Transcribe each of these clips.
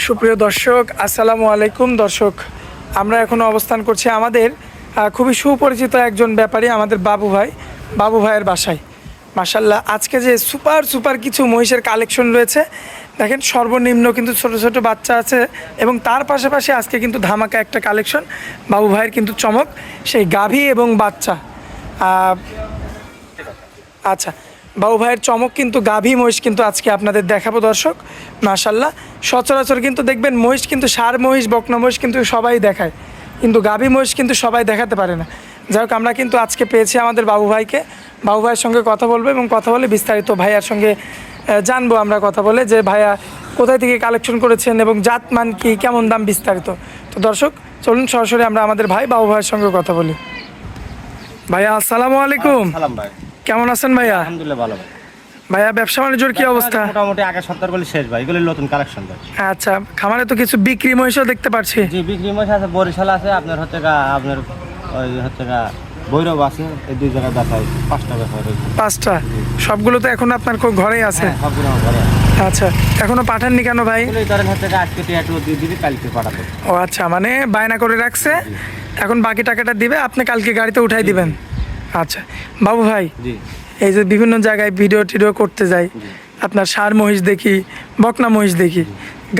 সুপ্রিয় দর্শক, আসসালামু আলাইকুম। দর্শক, আমরা এখনও অবস্থান করছি আমাদের খুবই সুপরিচিত একজন ব্যাপারী, আমাদের বাবু ভাইয়ের বাসায়। মাশাল্লাহ, আজকে যে সুপার কিছু মহিষের কালেকশন রয়েছে দেখেন, সর্বনিম্ন কিন্তু ছোট ছোট বাচ্চা আছে এবং তার পাশাপাশি আজকে কিন্তু ধামাকা একটা কালেকশন। বাবু ভাইয়ের কিন্তু চমক সেই গাভী এবং বাচ্চা। আচ্ছা, বাবু ভাইয়ের চমক কিন্তু গাভী মহিষ কিন্তু আজকে আপনাদের দেখাবো দর্শক। মাশাল্লাহ, সচরাচর কিন্তু দেখবেন মহিষ কিন্তু ষাঁড় মহিষ বকনা মহিষ কিন্তু সবাই দেখায়, কিন্তু গাভী মহিষ কিন্তু সবাই দেখাতে পারে না। যাই হোক, আমরা কিন্তু আজকে পেয়েছি আমাদের বাবু ভাইকে। বাবু ভাইয়ের সঙ্গে কথা বলবো এবং কথা বলে বিস্তারিত ভাইয়ার সঙ্গে জানবো আমরা কথা বলে যে ভাইয়া কোথায় থেকে কালেকশন করেছেন এবং জাতমান কি, কেমন দাম, বিস্তারিত। তো দর্শক চলুন সরাসরি আমরা আমাদের বাবু ভাইয়ের সঙ্গে কথা বলি। ভাইয়া আসসালামু আলাইকুম। সালাম ভাই, কেমন আছেন ভাইয়া? আলহামদুলিল্লাহ ভালো ভাই। ভাইয়া ব্যবসা বাণিজ্যের কি অবস্থা? মোটামুটি আগের সপ্তাহগুলো শেষ ভাই, এগুলো নতুন কালেকশন ভাই। আচ্ছা, খামারে তো কিছু বিক্রি মহিষও দেখতে পাচ্ছি। জি, বিক্রি মহিষ আছে, বরিশাল আছে, আপনার আপনার ওই ভৈরব আছে, এই দুই জায়গায় দেখায় 5টা ব্যাপার। 5টা? সবগুলো তো এখন আপনার ঘরেই আছে? সবগুলো আমার ঘরে আছে। আচ্ছা, এখনো পাঠাননি কেন ভাই? এগুলোই ধরেন আজকে টিয়াটু দিয়ে দিবি, কালকে পাঠাবে। ও আচ্ছা, মানে বায়না করে রাখছে, এখন বাকি টাকাটা দিবে, আপনি কালকে গাড়িতে উঠাই দিবেন। আচ্ছা বাবু ভাই, জি, এই যে বিভিন্ন জায়গায় ভিডিও টিডিও করতে যাই, আপনার ষাঁড় মহিষ দেখি, বকনা মহিষ দেখি,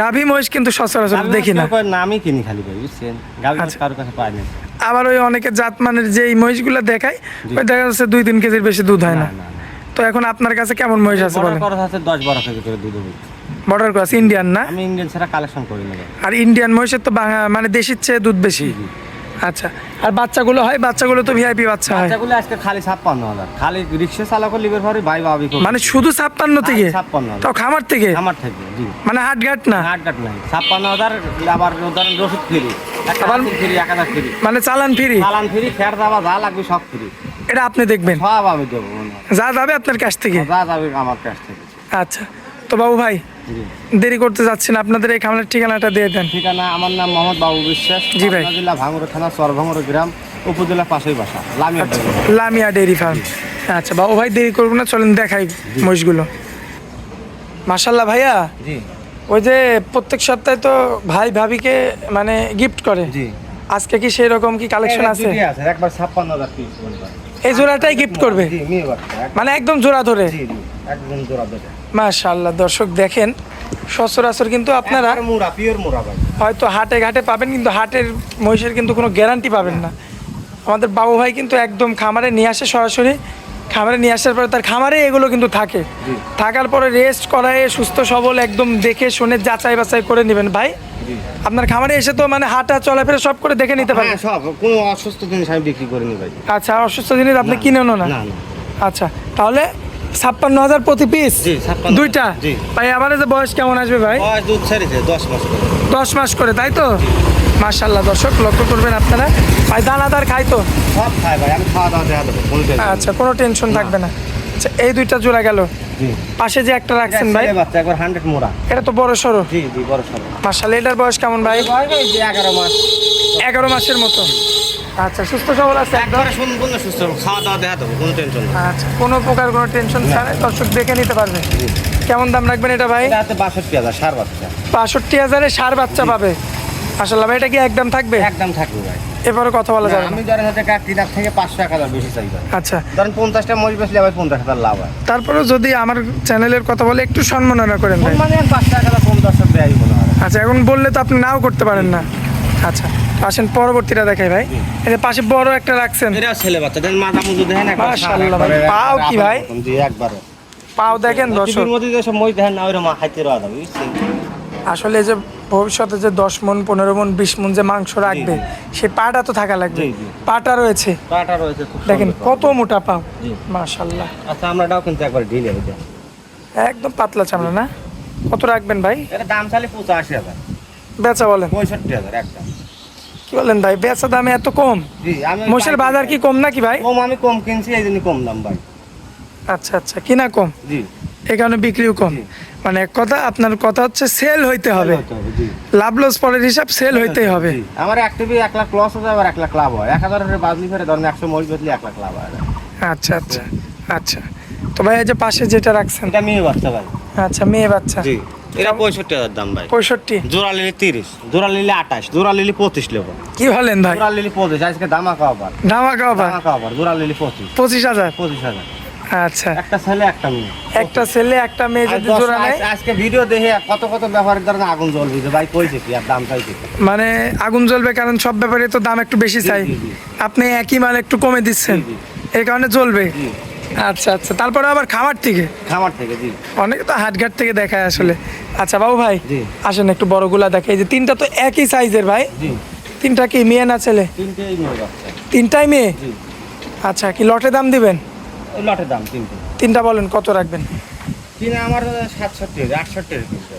গাভী মহিষ কিন্তু সচরাচর দেখি না। নামই কিনি খালি ভাই, বুঝছেন, গাভী মহিষ কারোর কাছে পাই না। আবার ওই অনেকে জাতমানের যে এই মহিষগুলো দেখায়, ওই দেখা যাচ্ছে 2-3 কেজির বেশি দুধ হয় না। তো এখন আপনার কাছে কেমন মহিষ আছে বলেন? খরচ আছে 10-12 কেজি করে দুধ হবে। বর্ডার ক্রস ইন্ডিয়ান না? আমি ইন্ডিয়ান ছাড়া কালেকশন করি না। আর ইন্ডিয়ান মহিষের তো মানে দেশির চেয়ে দুধ বেশি। আচ্ছা, আর বাচ্চাগুলো হয়? বাচ্চাগুলো তো ভিআইপি বাচ্চা হয়। বাচ্চাগুলো আজকে খালি 56,000, খালি রিক্সা চালকের লিভার ভারি ভাই ভাবি। মানে শুধু 56 থেকে? 56,000 তাও খামার থেকে? খামার থেকে, জি। মানে হাটঘাট না? হাটঘাট নাই। 56,000 আবার ধরেন রসিদ ফ্রি, একটা বাসিল ফ্রি, 1000 ফ্রি, মানে চালান ফ্রি? চালান ফ্রি, ফের দাবা যা লাগবে সব ফ্রি। এটা আপনি দেখবেন? সব আমি দেবো, যা যাবে আপনার কাছ থেকে? যা যাবে আমার কাছ থেকে। আচ্ছা, তো বাবু ভাই দেরি করতে যাচ্ছেন, আপনাদের এই খামারের ঠিকানাটা দিয়ে দেন। ঠিকানা, আমার নাম মোহাম্মদ বাবু বিশ্বাস, জি ভাই। জেলা ভাঙড়া থানা, চরভাঙড়া গ্রাম, উপজেলা পাশেই বাসা, লামিয়া ডেইরি ফার্ম। আচ্ছা বাবু ভাই, দেরি করবো না, চলেন দেখাই মহিষগুলো। মাশাল্লাহ ভাইয়া, জি, ওই যে প্রত্যেক সপ্তাহে তো ভাই ভাবিকে মানে গিফট করে, জি, আজকে কি সেই রকম কি কালেকশন আছে? একবার 56,000 পিস এই জোড়াটাই গিফট করবে? জি, মেয়ে বাচ্চা, মানে একদম জোড়া ধরে? জি জি, একদম জোড়া ধরে। মাশাআল্লাহ, দর্শক দেখেন, সচরাচর কিন্তু আপনারা মুরা, পিওর মুরা ভাই, হয়তো হাটে ঘাটে পাবেন, কিন্তু হাটের মহিষের কিন্তু কোনো গ্যারান্টি পাবেন না। আমাদের বাবু ভাই কিন্তু একদম খামারে নিয়ে আসে, সরাসরি খামারে নিয়ে আসার পরে তার খামারে এগুলো কিন্তু থাকে, থাকার পরে রেস্ট করায় সুস্থ সবল একদম দেখে শুনে যাচাই বাছাই করে নেবেন ভাই। আপনার খামারে এসে তো মানে হাঁটা চলাফেরা সব করে দেখে নিতে পারেন? সব, কোনো অসুস্থ জিনিস আমি বিক্রি করিনি ভাই। আচ্ছা, অসুস্থ জিনিস আপনি কিনেন না? না না। আচ্ছা, তাহলে 56,000 প্রতি পিস? জি, 56,000 দুইটা? জি। ভাই আবার যে বয়স কেমন আসবে ভাই? দুধ ছেড়েছে 10 মাস করে। 10 মাস করে, তাই তো? মাশাআল্লাহ, দর্শক লক্ষ্য করবেন আপনারা। ভাই দানাদার খাই তো? সব খায় ভাই, আমি খাওয়া দাওয়া দেওয়া দেবো, কোনো টেনশন। আচ্ছা, কোনো টেনশন থাকবে না। আচ্ছা, এই দুইটা জোড়া গেল, জি। পাশে যে একটা রাখছেন ভাই, বাচ্চা একবার 100 মোরা। এটা তো বড় সরো। জি জি, বড় সরো। মাশাআল্লাহ, এটার বয়স কেমন ভাই? এই যে 11 মাস। 11 মাসের মতো? আচ্ছা, সুস্থ সবল আছে একদম? একবারে সম্পূর্ণ সুস্থ, খাওয়া দাওয়া দেওয়া দেবো, কোনো টেনশন না। আচ্ছা, কোনো প্রকার কোনো টেনশন ছাড়াই দর্শক দেখে নিতে পারবে। কেমন দাম রাখবেন এটা ভাই? এটা 62,000 সার বাচ্চা। 62,000-এ ষাঁড় বাচ্চা পাবে? মাশাআল্লাহ ভাই, এটা কি একদম থাকবে? একদম থাকবে ভাই, এবারে কথা বলা যাবে না? আমি ধরেন কিনার থেকে 500-1000 বেশি চাই ভাই। আচ্ছা, ধরেন 50টা মহিষ বেচলে আবার 50,000 লাভ হয়। তারপরেও যদি আমার চ্যানেলের কথা বলে একটু সম্মাননা করেন ভাই। মানে 500 কম 10 দেয় মনে হয়। আচ্ছা, এখন বললে তো আপনি নাও করতে পারেন না। আচ্ছা, আসেন পরবর্তীটা দেখাই ভাই। এই যে পাশে বড় একটা রাখছেন, এটা ছেলে বাচ্চা, দেন মাথা মুজু দেখেন একবার। মাশাআল্লাহ ভাই, পাও কি ভাই? জি, একবার পাও দেখেন দর্শক। টিভির মধ্যে যে সব মহিষ দেখেন না, ওইরকম খাইতে রওয়া যাবে, বুঝছেন। আসলে এই যে ভবিষ্যতে যে 10 মণ 15 মণ 20 মণ যে মাংস রাখবে, সেই পাটা তো থাকা লাগবে। জি, জি। পাটা রয়েছে, পাটা রয়েছে খুব দেখেন সুন্দর। কত মোটা পাও। জি। মাশাআল্লাহ, আচ্ছা, আমরাটাও কিন্তু একবার ঢিলে হইতে একদম পাতলা চামড়া না? কত রাখবেন ভাই? এটা দাম চালে 85,000, বেচা বলেন? 65,000 একদম। কি বলেন ভাই, বেচা দামে এত কম? জি, আমি মহিষের বাজার কি কম নাকি ভাই? কম, আমি কম কিনছি এই জন্য কম দাম ভাই। আচ্ছা আচ্ছা, কিনা কম, জি, এই কারণে বিক্রিও কম। জি। মানে এক কথা, আপনার কথা হচ্ছে সেল হইতে হবে, জি। লাভ লস পরের হিসাব, সেল হইতেই হবে। জি, আমার অ্যাক্টিভি 1 লাখ লস হয়ে যায়, আবার 1 লাখ লাভ হয়। 1000 এর বাজলি করে ধরেন 100 মহিষ বেচলে 1 লাখ লাভ হয়। আচ্ছা আচ্ছা আচ্ছা, তো ভাই এই যে পাশে যেটা রাখছেন, এটা মেয়ে বাচ্চা ভাই। আচ্ছা, মেয়ে বাচ্চা। জি, এটা 65,000 দাম ভাই। 65? জোড়া নিলে 30, জোড়া নিলে 28, জোড়া নিলে 25 নেবো। কি বলেন ভাই? জোড়া নিলে 25, আজকে ধামাকা অফার। ধামাকা অফার? ধামাকা অফার, জোড়া নিলে 25। 25,000? 25,000। আচ্ছা, একটা ছেলে একটা মেয়ে। একটা ছেলে একটা মেয়ে যদি জোড়া নেয়? আজকে ভিডিও দেখে কত কত ব্যাপারের দ্বারা আগুন জ্বলবে যে ভাই কইছে কি আর দাম চাইছে কি। মানে আগুন জ্বলবে, কারণ সব ব্যাপারে তো দাম একটু বেশি চাই, জি, জি। আপনি একই মাল একটু কমে দিচ্ছেন, জি, এই কারণে জ্বলবে। জি। আচ্ছা আচ্ছা, তারপরে আবার খামার থেকে? খামার থেকে, জি। অনেকে তো হাটঘাট থেকে দেখায় আসলে। আচ্ছা বাবু ভাই, জি। আসেন একটু বড়গুলা দেখে। এই যে তিনটা তো একই সাইজের ভাই, জি। তিনটা কি মেয়ে না ছেলে? তিনটেই মেয়ে বাচ্চা। তিনটাই মেয়ে? জি। আচ্ছা, কি লটে দাম দিবেন? ওই লটের দাম তিনটে। তিনটা বলেন কত রাখবেন? কিনা আমার 67, 68 কিনতে।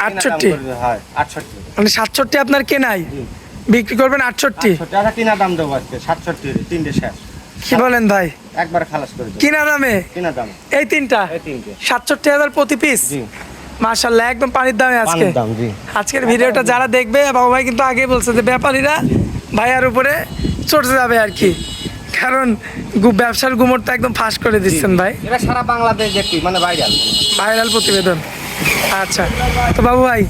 68? হ্যাঁ 68। মানে 67 আপনার কেনাই, জি। বিক্রি করবেন 68? আচ্ছা কিনা দাম দেবো আজকে 67, তিনটে শেষ। কি বলেন ভাই? একবার খালাস করে দেবো। কিনা দামে? কিনা দাম এই তিনটা এই তিনটে। 67,000 প্রতি পিস? জি। মাশাআল্লাহ, একদম পানির দামে আজকে। পানির দাম, জি। আজকের ভিডিওটা যারা দেখবে, বাবু ভাই কিন্তু আগেই বলছে যে ব্যাপারীরা ভাইয়ার উপরে চড়তে যাবে আর কি, কারণ ব্যবসার গুমরটা একদম ফাঁস করে দিচ্ছেন ভাই। এটা সারা বাংলাদেশ দেখি মানে ভাইরাল। ভাইরাল প্রতিবেদন। আচ্ছা, তো বাবু ভাই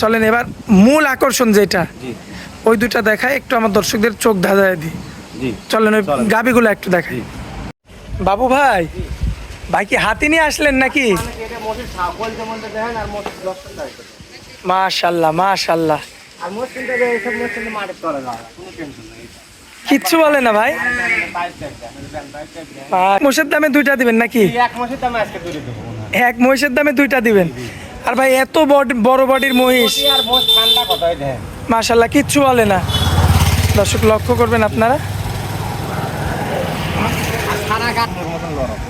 চলেন এবার মূল আকর্ষণ যেটা, জি। ওই দুইটা দেখায় একটু আমার দর্শকদের চোখ ধাঁধায় দিই। জি। চলেন ওই চলেন। গাবিগুলো একটু দেখাই। জি। বাবু ভাই, ভাই কি হাতি নিয়ে আসলেন নাকি? মাশাল্লাহ মাশাল্লাহ, কিচ্ছু বলে না ভাই। মোষের দামে দুইটা দিবেন নাকি? এক মহিষের দামে দুইটা দিবেন? আর ভাই এত বড় বডির মহিষ, মাশাল্লাহ, কিচ্ছু বলে না। দর্শক লক্ষ্য করবেন আপনারা,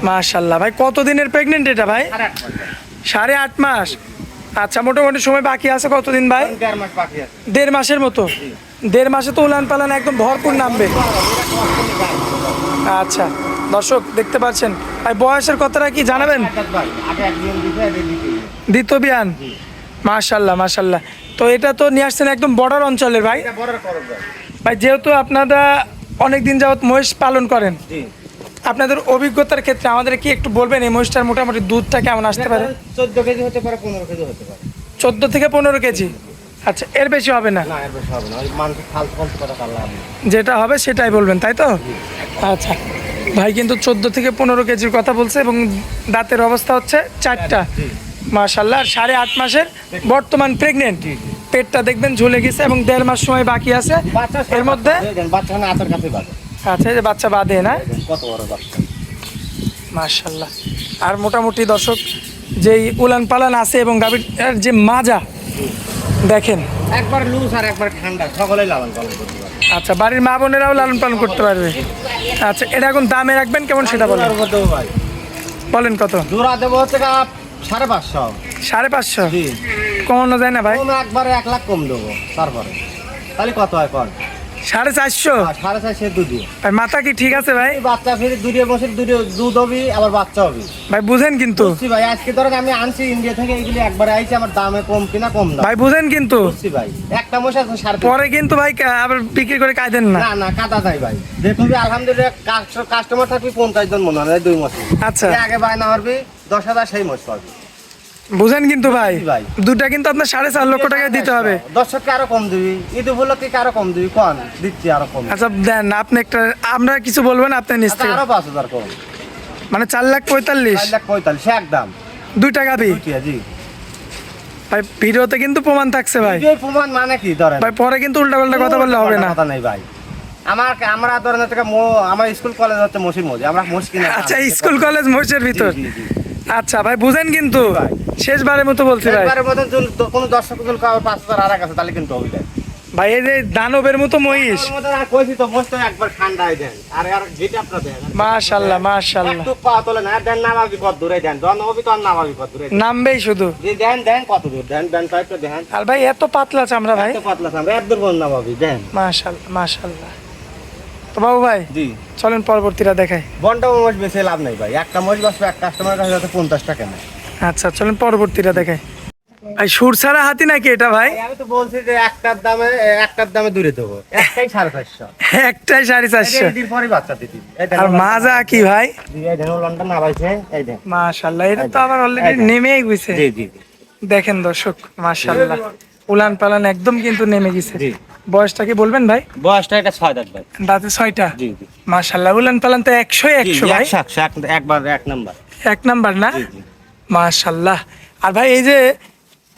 মাশাল্লাহ। ভাই কতদিনের প্রেগনেন্ট এটা ভাই? 8.5 মাস? আচ্ছা, মোটামুটি সময় বাকি আছে কতদিন ভাই? 1.5 মাসের মতো? 1.5 মাসে তো উলান পালান একদম ভরপুর নামবে। আচ্ছা দর্শক দেখতে পাচ্ছেন ভাই, বয়সের কথাটা কি জানাবেন? দ্বিতীয় বিয়ান? মাশাল্লাহ মাশাল্লাহ। তো এটা তো নিয়ে আসছেন একদম বর্ডার অঞ্চলের ভাই। ভাই যেহেতু আপনারা অনেক দিন যাবত মহিষ পালন করেন, আপনাদের অভিজ্ঞতার ক্ষেত্রে আমাদের কি একটু বলবেন এই মহিষটার মোটামুটি দুধটা কেমন আসতে পারে? 14 কেজি হতে পারে, 15 কেজি হতে পারে। 14 থেকে 15 কেজি? আচ্ছা, এর বেশি হবে না? না, এর বেশি হবে না। ওই মানকে খাল কম করা কাল্লা হবে। যেটা হবে সেটাই বলবেন, তাই তো? আচ্ছা, ভাই কিন্তু 14 থেকে 15 কেজির কথা বলছে এবং দাঁতের অবস্থা হচ্ছে 4টা। মাশাআল্লাহ, আর 8.5 মাসের বর্তমান প্রেগনেন্ট। পেটটা দেখবেন ঝুলে গেছে এবং 1.5 মাস সময় বাকি আছে এর মধ্যে। বাচ্চা মানে আতর কাছে বাঁধে। আচ্ছা, এই যে বাচ্চা বাঁধে না? কত বড় বাচ্চা, মাশাআল্লাহ। আর মোটামুটি দর্শক যেই উলান পালান আছে এবং গাভীর যে মাজা দেখেন, একবার লুজ আর একবার ঠান্ডা, সকলেই লালন পালন করতে পারে। আচ্ছা, বাড়ির মা বোনেরাও লালন পালন করতে পারবে। আচ্ছা, এটা এখন দামে রাখবেন কেমন সেটা বলেন। ভাই বলেন কত? জোড়া দেবো হচ্ছে 550। 550? জি। কমানো যায় না ভাই? কম একবারে 1 লাখ কম দেবো, তারপরে তাহলে কত হয় কর? 450? 450 দুধ দিয়ে। ভাই মাথা কি ঠিক আছে ভাই? বাচ্চা ফিরে দুধে বসে দুধ হবি, আবার বাচ্চা হবি। ভাই বুঝেন কিন্তু বুঝছি ভাই, আজকে ধরেন আমি আনছি ইন্ডিয়া থেকে, এগুলি একবারে আইছে আমার দামে কম কিনা কম দাম। ভাই বুঝেন কিন্তু, বুঝছি ভাই, একটা মশা আছে 3.5। পরে কিন্তু ভাই আবার বিক্রি করে কাঁদেন না। না না, কাটা যায় ভাই। দেখবি আলহামদুলিল্লাহ কাস্টমার থাকবি 50 জন মনে হয় 2 মাসে। আচ্ছা, আগে বায়না করবি 10,000, সেই মাস পাবি। বুঝেন কিন্তু ভাই, ভাই। দুটা কিন্তু আপনার 4.5 লক্ষ টাকায় দিতে হবে। দর্শককে আরো কম দিবি, ঈদ উপলক্ষে আরো কম দিবি, কোন দিচ্ছি আরো কম। আচ্ছা দেন, আপনি একটা, আমরা কিছু বলবেন আপনি আচ্ছা, নিশ্চয়ই। আরো 5,000 কম, মানে 4,45,000? 4,45,000 একদম। দুইটা গাভি? জি ভাই ভিডিওতে কিন্তু প্রমাণ থাকছে ভাই। এই প্রমাণ মানে কি ধরেন ভাই পরে কিন্তু উল্টা পাল্টা কথা বললে হবে না। কথা নেই ভাই। আমরা ধরেন থেকে আমার স্কুল কলেজ হচ্ছে মসির মধ্যে, আমরা মস কিনা। আচ্ছা, স্কুল কলেজ মহিষের ভিতর? জি, জি, জি। আচ্ছা ভাই বুঝেন কিন্তু, ভাই। শেষবারের মতো বলছি ভাই। একবারের মতন কোনো দর্শক যদি 5,000 আর আছে তাহলে কিন্তু হবে। ভাই এই যে দানবের মতো মহিষ, কইছি তো মস্ত একবার ঠান্ডায় দেন, আর যেটা আপনার দেন। মাশাআল্লাহ মাশাআল্লাহ। একটু পা তোলে না, দেন নামাবি কত দূরে দেন, জন হবি তো নামাবি কত দূরে। নামবেই শুধু। জি দেন দেন, কত দূর দেন, দেন তো একটু দেন। আর ভাই এত পাতলা চামড়া ভাই, এত পাতলা আমরা এত দূর বল নামাবি দেন। মাশাআল্লাহ মাশাআল্লাহ। তো বাবু ভাই জি চলেন পরবর্তীটা দেখাই। বন্টা মোষ বেশি লাভ নাই ভাই, একটা মোষ বাঁচবে এক কাস্টমারের কাছে যাতে 50 টাকা নেয়। আচ্ছা চলেন পরবর্তীটা দেখাই। ভাই সুর ছাড়া হাতি নাকি এটা ভাই? আমি তো বলছি যে একটার দামে দূরে দেবো, একটাই 450। একটাই 450? এদিন পরে বাচ্চা দিদি। আর মাজা কি ভাই? জি এই দেখো লন্ডন নামাইছে, এই দেখ। মাশাআল্লাহ, এটা তো আবার অলরেডি নেমেই গেছে। জি জি জি। দেখেন দর্শক, মাশাআল্লাহ উলান পালান একদম কিন্তু নেমে গেছে। জি। বয়সটা কি বলবেন ভাই? বয়সটা এটা 6 দাঁত ভাই। দাঁতে 6টা। জি জি মাশাআল্লাহ উলান পালান তো 100 ভাই, 100 একবার এক নাম্বার। এক নাম্বার না? জি জি মাশাআল্লাহ। আর ভাই এই যে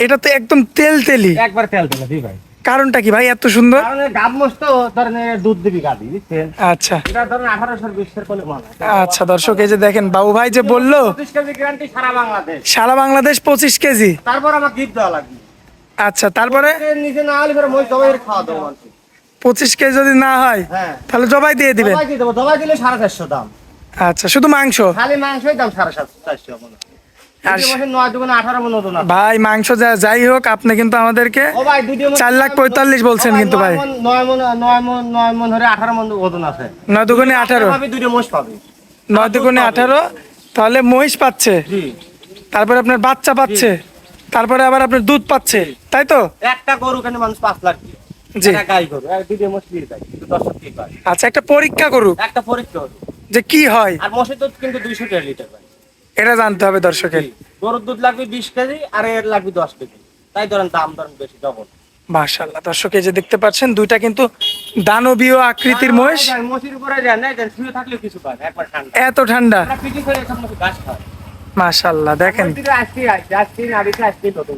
এটা তো একদম তেলতেলি, একবার তেল তেল জি ভাই। কারণটা কি ভাই এত সুন্দর? কারণ গাব মস্ত ধরেন দুধ দিবি গাবি বুঝছেন। আচ্ছা এটা ধরেন 1820 কোলে মাল। আচ্ছা দর্শক, এই যে দেখেন বাবু ভাই যে বললো 25 কেজি গ্যারান্টি সারা বাংলাদেশ। সারা বাংলাদেশ 25 কেজি। তারপর আমাকে গিফট দেওয়া লাগবে। আচ্ছা তারপরে নিজে না হলে ফের মই সবাই খাওয়া দাওয়া মানুষ। 25 কেজি যদি না হয় হ্যাঁ তাহলে জবাই দিয়ে দিবেন? দবাই দিয়ে দেবো, দবাই দিলে 450 দাম। আচ্ছা শুধু মাংস? খালি মাংসই দাম 450 মনে। আর আর 9 দুগুণে 18 মন ওজন আছে। ভাই মাংস যাই হোক, আপনি কিন্তু আমাদেরকে ও ভাই দুইটা 4,45,000 বলছেন কিন্তু ভাই। 9 মন ধরে 18 মন ওজন আছে। 9 দুগুণে 18, পাবি দুইটা মোষ পাবি। 9 দুগুণে 18, তাহলে মহিষ পাচ্ছে, জি তারপরে আপনার বাচ্চা পাচ্ছে, তারপরে আবার আপনার দুধ পাচ্ছে, তাই তো? একটা গরু কেন মানুষ 5 লাখ দিয়ে। জি। একটা গাই গরু আর দুইটা মোষ দিয়ে যায় কিন্তু 10 টাকা পায়। আচ্ছা একটা পরীক্ষা করুক একটা পরীক্ষা হলো। যে কি হয়, আর মোষের দুধ কিন্তু 200 লিটার ভাই। এটা জানতে হবে দর্শকের। জি। গরুর দুধ লাগবে 20 কেজি আর এর লাগবে 10 কেজি। তাই ধরেন দাম বেশি ডবল। মাশাআল্লাহ দর্শক, এই যে দেখতে পাচ্ছেন দুইটা কিন্তু দানবীয় আকৃতির মহিষ। মোষের উপরে যায় না, এটা শুয়ে থাকলেও কিছু পায় না, একবার ঠান্ডা। এত ঠান্ডা, আমরা পিটি করে সব কিছু ঘাস খায়। মাশাআল্লাহ দেখেন আজকে নাবিতে আজকে নতুন।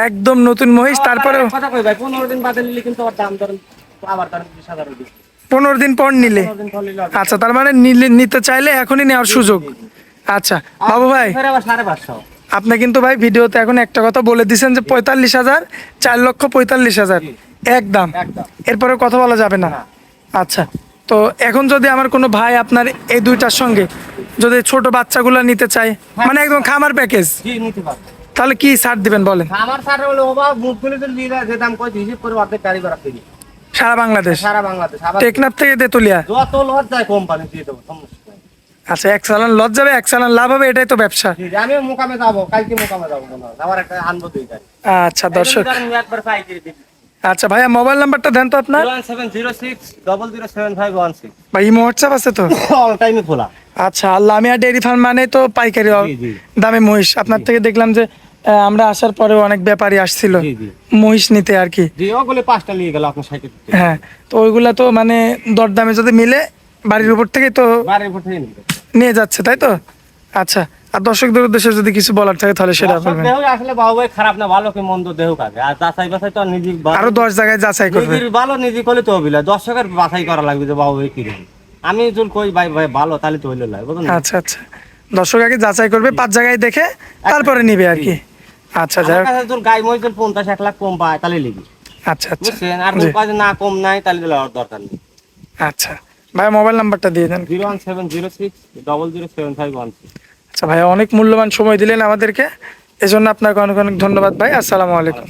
একদম নতুন মহিষ। তারপরে কথা কই ভাই 15 দিন বাদে নিলে কিন্তু ওর দাম ধরেন আবার ধরেন 20,000 দিচ্ছে। 15 দিন পর নিলে? 15 দিন পর নিলে আচ্ছা তার মানে নিতে চাইলে এখনই নেওয়ার সুযোগ। আচ্ছা বাবু ভাই, ফের আবার 550। আপনি কিন্তু ভাই ভিডিওতে এখন একটা কথা বলে দিয়েছেন যে 45,000, 4,45,000 একদম, একদম। এরপরে কথা বলা যাবে না? না। আচ্ছা তো এখন যদি আমার কোনো ভাই আপনার এই দুইটার সঙ্গে যদি ছোট বাচ্চাগুলো নিতে চায়, মানে একদম খামার প্যাকেজ, জি নিতে পারবে। তাহলে কি ছাড় দিবেন বলেন? আমার সাথে হলো ওবা মুখগুলো তো লিলা যে দাম কই হিসাব করে অর্ধেক গাড়ি ভাড়া ফ্রি। সারা বাংলাদেশ? সারা বাংলাদেশ। আবার টেকনাফ থেকে তেতুলিয়া? যত লট যায় কোম্পানি দিয়ে দেবো সমস্যা নাই। আচ্ছা এক চালান লস যাবে, এক চালান লাভ হবে, এটাই তো ব্যবসা। জি আমি মোকামে যাবো, কালকে মোকামে যাবো মনে হয়। আবার একটা আনবো দুই গাড়ি। আচ্ছা দর্শক, একবার পাইকারি দিবি। আচ্ছা ভাইয়া মোবাইল নাম্বারটা দেন তো আপনার। 01706 ভাই ইমো হোয়াটসঅ্যাপ আছে তো? অল টাইমে খোলা। আচ্ছা আল্লামিয়া ডেইরি ফার্ম মানে তো পাইকারি জি, জি। দামে মহিষ। আপনার থেকে দেখলাম যে আমরা আসার পরেও অনেক ব্যাপারী আসছিল জি, জি। মহিষ নিতে আর কি। জি ওগুলো 5টা নিয়ে গেল আপনার সাইকেল। হ্যাঁ তো ওইগুলা তো মানে দরদামে যদি মিলে বাড়ির উপর থেকে তো বাড়ির উপর থেকে নিয়ে নিয়ে যাচ্ছে, তাই তো? আচ্ছা আর দর্শকদের উদ্দেশ্যে যদি কিছু বলার থাকে তাহলে সেটা বলবেন। দেহ আসলে বাবু ভাই খারাপ না, ভালো কি মন্দ দেহ কাজে। আর যাচাই বাছাই তো নিজে আরো 10 জায়গায় যাচাই করবে। নিজের ভালো নিজে করলে তো হবিলা, দর্শকের বাছাই করা লাগবে যে বাবু ভাই কি রে। আমি যদি কই ভাই ভাই ভালো তাহলে তো হইলো না, বুঝলেন? আচ্ছা আচ্ছা দর্শক আগে যাচাই করবে, 5 জায়গায় দেখে তারপরে নিবে আর কি। আচ্ছা যাই আমার হোক, কাছে তোর গাই মহিষ 50-1 লাখ কম পায় তাহলে লিবি, আচ্ছা আচ্ছা বুঝছেন? আর জি। কাজে না কম নাই তাহলে দিলে আর দরকার নেই। আচ্ছা ভাই মোবাইল নাম্বারটা দিয়ে দেন। 01706007516। আচ্ছা ভাই অনেক মূল্যবান সময় দিলেন আমাদেরকে, এজন্য আপনাকে অনেক অনেক ধন্যবাদ ভাই। আসসালামু আলাইকুম।